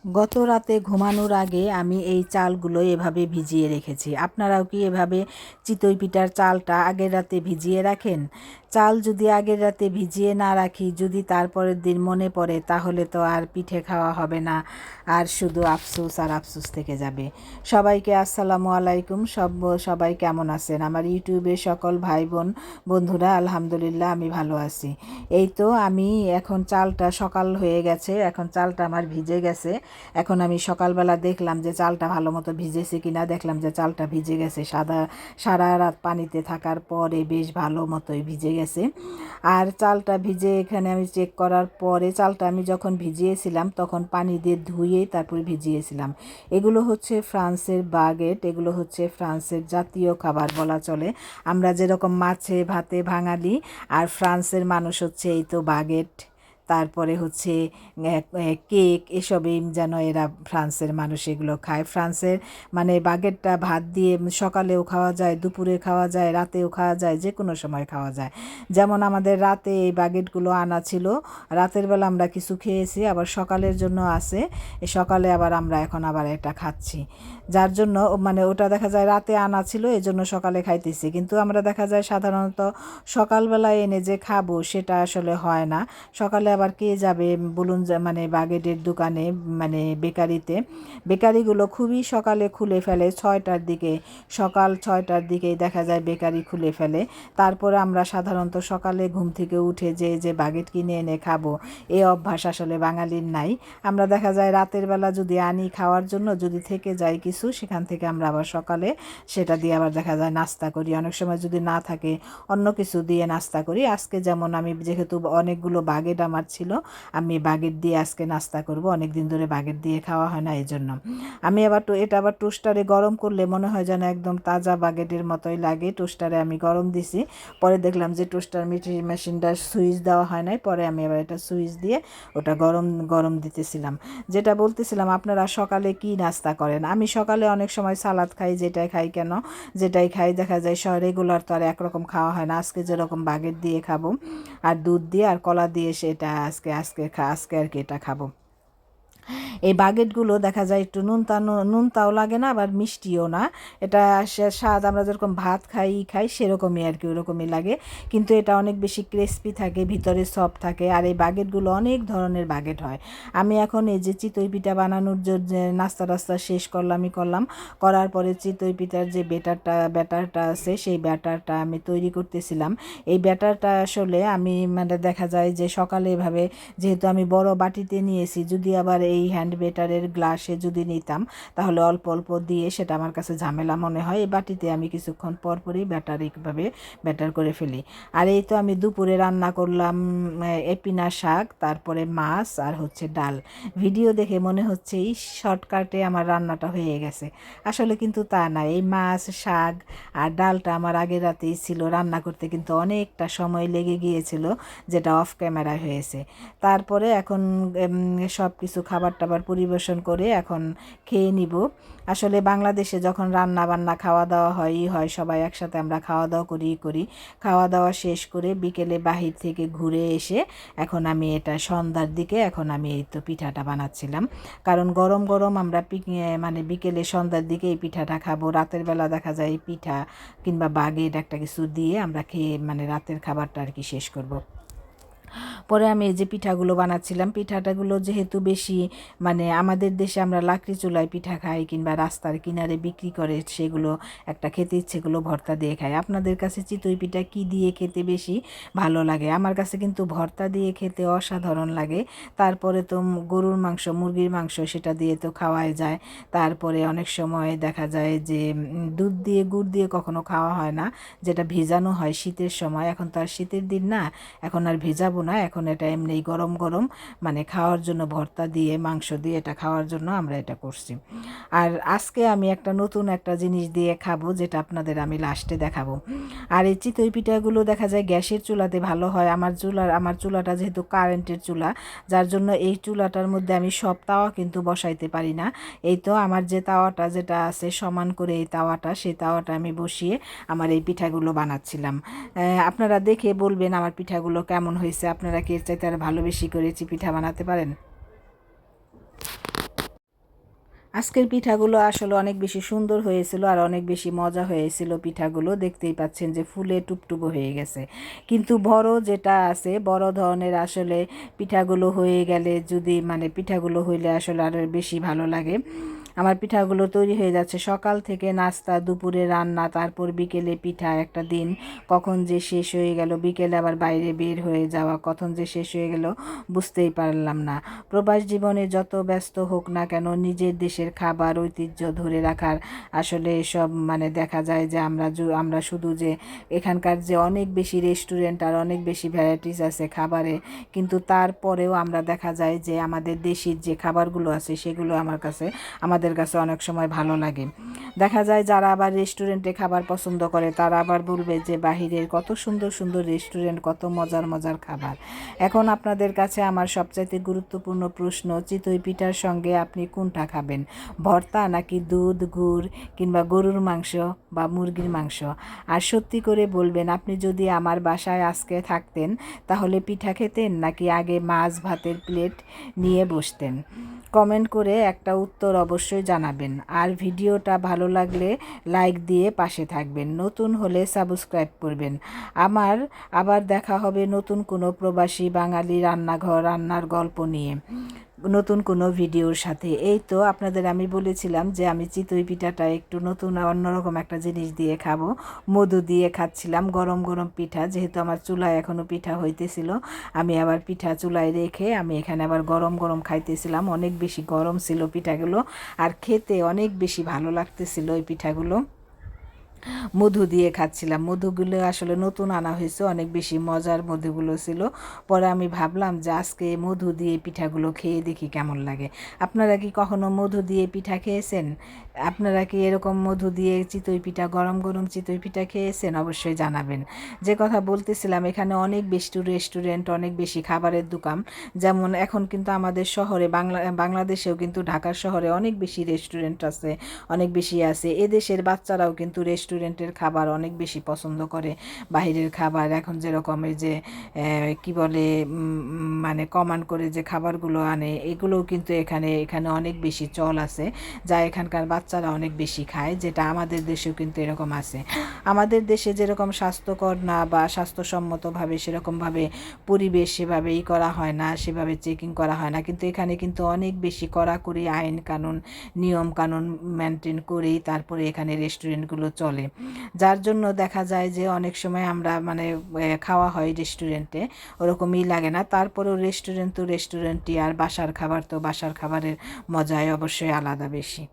গত রাতে ঘুমানোর আগে আমি এই চালগুলো এভাবে ভিজিয়ে রেখেছি। আপনারাও কি এভাবে চিতই পিঠার চালটা আগের রাতে ভিজিয়ে রাখেন? চাল যদি আগের রাতে ভিজিয়ে না রাখি, যদি তারপরের দিন মনে পড়ে, তাহলে তো আর পিঠে খাওয়া হবে না, আর শুধু আফসোস আর আফসোস থেকে যাবে। সবাইকে আসসালামু আলাইকুম। সবাই কেমন আছেন? আমার ইউটিউবের সকল ভাই বোন বন্ধুরা, আলহামদুলিল্লাহ আমি ভালো আছি। এই তো আমি এখন চালটা সকাল হয়ে গেছে, এখন চালটা আমার ভিজে গেছে। এখন আমি সকালবেলা দেখলাম যে চালটা ভালো মতো ভিজেছে কিনা, দেখলাম যে চালটা ভিজে গেছে। সারা রাত পানিতে থাকার পরে বেশ ভালো মতোই ভিজে গেছে। আর চালটা ভিজে এখানে আমি চেক করার পরে, চালটা আমি যখন ভিজিয়েছিলাম তখন পানি দিয়ে ধুয়েই তারপরে ভিজিয়েছিলাম। এগুলো হচ্ছে ফ্রান্সের বাগেট, এগুলো হচ্ছে ফ্রান্সের জাতীয় খাবার বলা চলে। আমরা যেরকম মাছে ভাতে বাঙালি, আর ফ্রান্সের মানুষ হচ্ছে এই তো বাগেট, তারপরে হচ্ছে কেক, এসবই যেন এরা ফ্রান্সের মানুষ এগুলো খায়। ফ্রান্সের মানে বাগেটটা ভাত দিয়ে সকালেও খাওয়া যায়, দুপুরে খাওয়া যায়, রাতেও খাওয়া যায়, যে কোনো সময় খাওয়া যায়। যেমন আমাদের রাতে এই বাগেটগুলো আনা ছিল, রাতের বেলা আমরা কিছু খেয়েছি, আবার সকালের জন্য আছে। সকালে আবার আমরা এখন আবার এটা খাচ্ছি, যার জন্য মানে ওটা দেখা যায় রাতে আনা ছিল, এজন্য সকালে খাইতেছি। কিন্তু আমরা দেখা যায় সাধারণত সকালবেলায় এনে যে খাবো সেটা আসলে হয় না। সকালে আবার কে যাবে বলুন, মানে বাগেটের দোকানে, মানে বেকারিগুলো খুবই সকালে খুলে ফেলে, 6টার দিকে, সকাল 6টার দিকেই দেখা যায় বেকারি খুলে ফেলে। তারপরে আমরা সাধারণত সকালে ঘুম থেকে উঠে যে বাগেট কিনে এনে খাবো, এই অভ্যাস আসলে বাঙালির নাই। আমরা দেখা যায় রাতের বেলা যদি আনি খাওয়ার জন্য, যদি থেকে যায় কিছু, সেখান থেকে আমরা আবার সকালে সেটা দিয়ে আবার দেখা যায় নাস্তা করি। অনেক সময় যদি না থাকে অন্য কিছু দিয়ে নাস্তা করি। আজকে যেমন আমি যেহেতু অনেকগুলো বাগেট আমার ছিল, আমি বাগেট দিয়ে আজকে নাস্তা করব। অনেক দিন ধরে বাগেট দিয়ে খাওয়া হয় না, এই জন্য আমি আবার এটা আবার টোস্টারে গরম করলে মনে হয় যেন একদম তাজা বাগেটের মতোই লাগে। টোস্টারে আমি গরম দিছি, পরে দেখলাম যে টোস্টার মেশিনটার সুইচ দেওয়া হয় নাই, পরে আমি আবার এটা সুইচ দিয়ে ওটা গরম গরম দিতেছিলাম। যেটা বলতেছিলাম, আপনারা সকালে কি নাস্তা করেন? আমি সকালে অনেক সময় সালাদ খাই, যেটাই খাই কেন, যেটাই খাই দেখা যায় রেগুলার তো আর একরকম খাওয়া হয় না। আজকে যেরকম বাগেট দিয়ে খাবো আর দুধ দিয়ে আর কলা দিয়ে, সেটা আজকে আর কি এটা খাবো। এই বাগেটগুলো দেখা যায় একটু নুনতাও লাগে না, আবার মিষ্টিও না। এটা স্বাদ আমরা যেরকম ভাত খাই সেরকমই আর কি, ওরকমই লাগে। কিন্তু এটা অনেক বেশি ক্রিস্পি থাকে, ভিতরে সফট থাকে। আর এই বাগেটগুলো অনেক ধরনের বাগেট হয়। আমি এখন এই যে চিতই পিঠা বানানোর জন্য নাস্তা শেষ করলাম, করার পরে চিতই পিঠার যে ব্যাটারটা আছে, সেই ব্যাটারটা আমি তৈরি করতেছিলাম। এই ব্যাটারটা আসলে আমি মানে দেখা যায় যে সকালে এভাবে, যেহেতু আমি বড় বাটিতে নিয়েছি, যদি আবার এই হ্যান্ড ব্যাটারের গ্লাসে যদি নিতাম, তাহলে অল্প অল্প দিয়ে সেটা আমার কাছে ঝামেলা মনে হয়। এই বাটিতে আমি কিছুক্ষণ পরই ব্যাটার করে ফেলি। আর এই তো আমি দুপুরে রান্না করলাম এপিনা শাক, তারপরে মাছ, আর হচ্ছে ডাল। ভিডিও দেখে মনে হচ্ছে এই শর্টকাটে আমার রান্নাটা হয়ে গেছে, আসলে কিন্তু তা না। এই মাছ, শাক আর ডালটা আমার আগের রাতেই ছিল, রান্না করতে কিন্তু অনেকটা সময় লেগে গিয়েছিল, যেটা অফ ক্যামেরায় হয়েছে। তারপরে এখন সব কিছু খাবার টাবার পরিবেশন করে এখন খেয়ে নিব। আসলে বাংলাদেশে যখন রান্না বান্না খাওয়া দাওয়া হয় সবাই একসাথে আমরা খাওয়া দাওয়া করি। খাওয়া দাওয়া শেষ করে বিকেলে বাহির থেকে ঘুরে এসে এখন আমি এটা সন্ধ্যার দিকে এখন আমি এই তো পিঠাটা বানাচ্ছিলাম। কারণ গরম গরম আমরা মানে বিকেলে সন্ধ্যার দিকে এই পিঠাটা খাবো। রাতের বেলা দেখা যায় এই পিঠা কিংবা বাগেট একটা কিছু দিয়ে আমরা খেয়ে মানে রাতের খাবারটা আর কি শেষ করব। পরে আমি এই যে পিঠাগুলো বানাচ্ছিলাম, পিঠাটাগুলো যেহেতু বেশি মানে আমাদের দেশে আমরা লাকড়ি চুলায় পিঠা খাই কিংবা রাস্তার কিনারে বিক্রি করে, সেগুলো একটা খেতে ইচ্ছেগুলো ভর্তা দিয়ে খাই। আপনাদের কাছে চিতই পিঠা কি দিয়ে খেতে বেশি ভালো লাগে? আমার কাছে কিন্তু ভর্তা দিয়ে খেতে অসাধারণ লাগে। তারপরে তো গরুর মাংস, মুরগির মাংস, সেটা দিয়ে তো খাওয়াই যায়। তারপরে অনেক সময় দেখা যায় যে দুধ দিয়ে গুড় দিয়ে কখনো খাওয়া হয় না, যেটা ভেজানো হয় শীতের সময়। এখন তো আর শীতের দিন না, এখন আর ভেজাবো না, এখন এটা এমনি গরম গরম মানে খাওয়ার জন্য, ভর্তা দিয়ে মাংস দিয়ে এটা খাওয়ার জন্য আমরা এটা করছি। আর আজকে আমি একটা নতুন একটা জিনিস দিয়ে খাবো, যেটা আপনাদের আমি লাস্টে দেখাবো। আর এই চিতই পিঠাগুলো দেখা যায় গ্যাসের চুলাতে ভালো হয়। আমার চুলাটা যেহেতু কারেন্টের চুলা, যার জন্য এই চুলাটার মধ্যে আমি সব তাওয়া কিন্তু বসাইতে পারি না। এই তো আমার যে তাওয়াটা যেটা আছে সমান করে, এই তাওয়াটা, সেই তাওয়াটা আমি বসিয়ে আমার এই পিঠাগুলো বানাচ্ছিলাম। আপনারা দেখে বলবেন আমার পিঠাগুলো কেমন হয়েছে। আপনারা কি এর চাইতে আর ভালো বেশি করে পিঠা বানাতে পারেন? আজকের পিঠাগুলো আসলে অনেক বেশি সুন্দর হয়েছিল আর অনেক বেশি মজা হয়েছিল পিঠাগুলো। দেখতেই পাচ্ছেন যে ফুলে টুপটুপো হয়ে গেছে। কিন্তু বড় যেটা আছে, বড় ধরনের আসলে পিঠাগুলো হয়ে গেলে যদি মানে পিঠাগুলো হইলে আসলে আরও বেশি ভালো লাগে। আমার পিঠাগুলো তৈরি হয়ে যাচ্ছে, সকাল থেকে নাস্তা, দুপুরে রান্না, তারপর বিকেলে পিঠা। একটা দিন কখন যে শেষ হয়ে গেল, বিকেলে আবার বাইরে বের হয়ে যাওয়া, কখন যে শেষ হয়ে গেল বুঝতেই পারলাম না। প্রবাস জীবনে যত ব্যস্ত হোক না কেন, নিজের দেশের খাবার ঐতিহ্য ধরে রাখার আসলে সব মানে দেখা যায় যে আমরা শুধু যে এখানকার যে অনেক বেশি রেস্টুরেন্ট আর অনেক বেশি ভ্যারাইটিস আছে খাবারে, কিন্তু তারপরেও আমরা দেখা যায় যে আমাদের দেশের যে খাবারগুলো আছে সেগুলো আমাদের কাছে অনেক সময় ভালো লাগে। দেখা যায় যারা আবার রেস্টুরেন্টে খাবার পছন্দ করে তারা আবার বলবে যে বাহিরের কত সুন্দর সুন্দর রেস্টুরেন্ট, কত মজার মজার খাবার। এখন আপনাদের কাছে আমার সবচাইতে গুরুত্বপূর্ণ প্রশ্ন, চিতই পিঠার সঙ্গে আপনি কোনটা খাবেন? ভর্তা নাকি দুধ, গুড় কিংবা গরুর মাংস বা মুরগির মাংস? আর সত্যি করে বলবেন, আপনি যদি আমার বাসায় আজকে থাকতেন তাহলে পিঠা খেতেন নাকি আগে মাছ ভাতের প্লেট নিয়ে বসতেন? কমেন্ট করে একটা উত্তর অবশ্যই জানাবেন। আর ভিডিওটা ভালো লাগলে লাইক দিয়ে পাশে থাকবেন, নতুন হলে সাবস্ক্রাইব করবেন। আবার দেখা হবে নতুন কোনো প্রবাসী বাঙালি রান্নার গল্প নিয়ে, নতুন কোনো ভিডিওর সাথে। এই তো আপনাদের আমি বলেছিলাম যে আমি চিতই পিঠাটা একটু নতুন অন্যরকম একটা জিনিস দিয়ে খাবো। মধু দিয়ে খাচ্ছিলাম, গরম গরম পিঠা, যেহেতু আমার চুলায় এখনও পিঠা হইতেছিল, আমি আবার পিঠা চুলায় রেখে আমি এখানে আবার গরম গরম খাইতেছিলাম। অনেক বেশি গরম ছিল পিঠাগুলো, আর খেতে অনেক বেশি ভালো লাগতেছিল ওই পিঠাগুলো। মধু দিয়ে খাচ্ছিলাম। মধুগুলো আসলে নতুন আনা হয়েছে, অনেক বেশি মজার মধুগুলো ছিল। পরে আমি ভাবলাম যে আজকে মধু দিয়ে পিঠাগুলো খেয়ে দেখি কেমন লাগে। আপনারা কি কখনো মধু দিয়ে পিঠা খেয়েছেন? আপনারা কি এরকম মধু দিয়ে চিতই পিঠা, গরম গরম চিতই পিঠা খেয়েছেন? অবশ্যই জানাবেন। যে কথা বলতেছিলাম, এখানে অনেক বেশি রেস্টুরেন্ট, অনেক বেশি খাবারের দোকান। যেমন এখন কিন্তু আমাদের শহরে বাংলাদেশেও কিন্তু ঢাকার শহরে অনেক বেশি রেস্টুরেন্ট আছে, অনেক বেশি আছে। এদেশের বাচ্চারাও কিন্তু রেস্টুরেন্টের খাবার অনেক বেশি পছন্দ করে। বাইরের খাবার এখন যেরকম এই যে কি বলে মানে কমান করে যে খাবারগুলো আনে, এগুলোও কিন্তু এখানে অনেক বেশি চল আছে, যা এখানকার বাচ্চারা অনেক বেশি খায়, যেটা আমাদের দেশেও কিন্তু এরকম আছে। আমাদের দেশে যেরকম স্বাস্থ্যকর না বা স্বাস্থ্যসম্মতভাবে সেরকমভাবে পরিবেশ সেভাবেই করা হয় না, সেভাবে চেকিং করা হয় না, কিন্তু এখানে কিন্তু অনেক বেশি কড়াকড়ি আইন কানুন, নিয়ম কানুন মেনটেন করেই তারপরে এখানে রেস্টুরেন্টগুলো চলে। যার জন্য দেখা যায় যে অনেক সময় আমরা মানে খাওয়া হয় রেস্টুরেন্টে, ওরকমই লাগে না। তারপরেও রেস্টুরেন্ট তো রেস্টুরেন্টই, আর বাসার খাবার তো বাসার খাবারের মজাই অবশ্যই আলাদা বেশি।